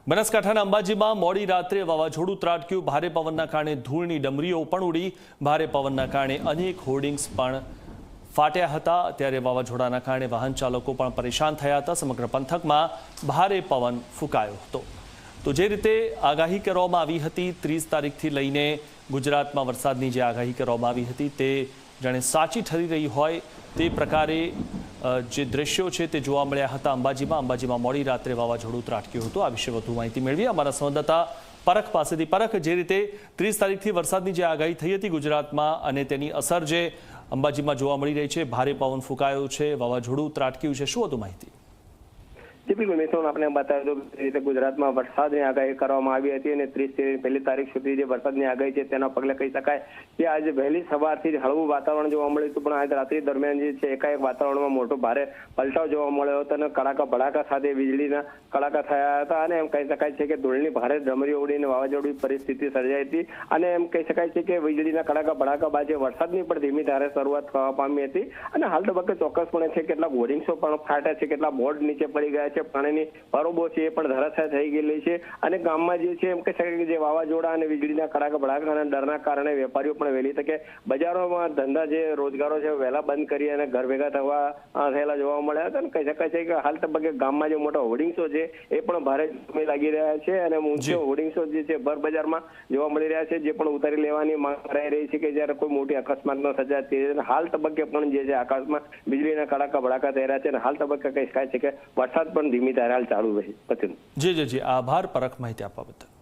બનાસકાંઠાના અંબાજીમાં મોડી રાત્રે વાવાઝોડું ત્રાટક્યું। ભારે પવનના કારણે ધૂળની ડમરીઓ પણ ઉડી। ભારે પવનના કારણે અનેક હોર્ડિંગ્સ પણ ફાટ્યા હતા। ત્યારે વાવાઝોડાના કારણે વાહન ચાલકો પણ પરેશાન થયા હતા। સમગ્ર પંથકમાં ભારે પવન ફૂંકાયો હતો। તો જે રીતે આગાહી કરવામાં આવી હતી 30 તારીખથી લઈને ગુજરાતમાં વરસાદની જે આગાહી કરવામાં આવી હતી તે જાણે સાચી ઠરી રહી હોય તે પ્રકારે જે દ્રશ્યો છે તે જોવા મળ્યા હતા। અંબાજીમાં મોડી રાત્રે વાવાઝોડું ત્રાટક્યું હતું। આ વિશે વધુ માહિતી મેળવી અમારા સંવાદદાતા પરખ પાસેથી। પરખ, જે રીતે 30 તારીખથી વરસાદની જે આગાહી થઈ હતી ગુજરાતમાં અને તેની અસર જે અંબાજીમાં જોવા મળી રહી છે, ભારે પવન ફૂંકાયો છે, વાવાઝોડું ત્રાટક્યું છે, શું હતું માહિતી? બિલકુલ મિત્રોને આપણે બતાવી દઉં કે રીતે ગુજરાતમાં વરસાદની આગાહી કરવામાં આવી હતી અને 30 તારીખ સુધી જે વરસાદની આગાહી છે તેના પગલે કહી શકાય કે આજે વહેલી સવારથી જ હળવું વાતાવરણ જોવા મળ્યું હતું, પણ આજે રાત્રિ દરમિયાન જે છે એકાએક વાતાવરણમાં મોટો ભારે પલટાવ જોવા મળ્યો હતો અને કડાકા ભડાકા સાથે વીજળીના કડાકા થયા હતા અને એમ કહી શકાય છે કે ધૂળની ભારે ડમરીઓ ઉડીને વાવાઝોડું પરિસ્થિતિ સર્જાઈ હતી અને એમ કહી શકાય છે કે વીજળીના કડાકા ભડાકા બાદ વરસાદની પણ ધીમી ધારે શરૂઆત થવા પામી હતી અને હાલ તબક્કે ચોક્કસપણે છે કેટલાક હોર્ડિંગ્સો પણ ફાટ્યા છે, કેટલાક બોર્ડ નીચે પડી ગયા છે, પાણીની બરોબો છે એ પણ ધરાશાય થઈ ગયેલી છે અને ગામમાં જે છે એમ કહી શકાય કે જે વાવાઝોડા અને વીજળીના કડાકા ભડાકા અને ડરના કારણે વેપારીઓ પણ વહેલી તકે બજારોમાં ધંધા જે રોજગારો છે વહેલા બંધ કરી અને ઘર ભેગા થયેલા જોવા મળ્યા હતા અને કહી શકાય છે કે હાલ તબક્કે ગામમાં જે મોટા હોર્ડિંગ્સો છે એ પણ ભારે લાગી રહ્યા છે અને ઊંચો હોર્ડિંગ્સો જે છે ભર બજારમાં જોવા મળી રહ્યા છે, જે પણ ઉતારી લેવાની માંગ કરાઈ રહી છે કે જ્યારે કોઈ મોટી અકસ્માત ન સર્જાય। હાલ તબક્કે પણ જે છે આકાશમાં વીજળીના કડાકા ભડાકા થઈ રહ્યા છે અને હાલ તબક્કે કહી શકાય છે કે વરસાદ પણ ધીમી ધારે ચાલુ રહી। જી, આભાર પરખ માહિતી આપવા બદલ।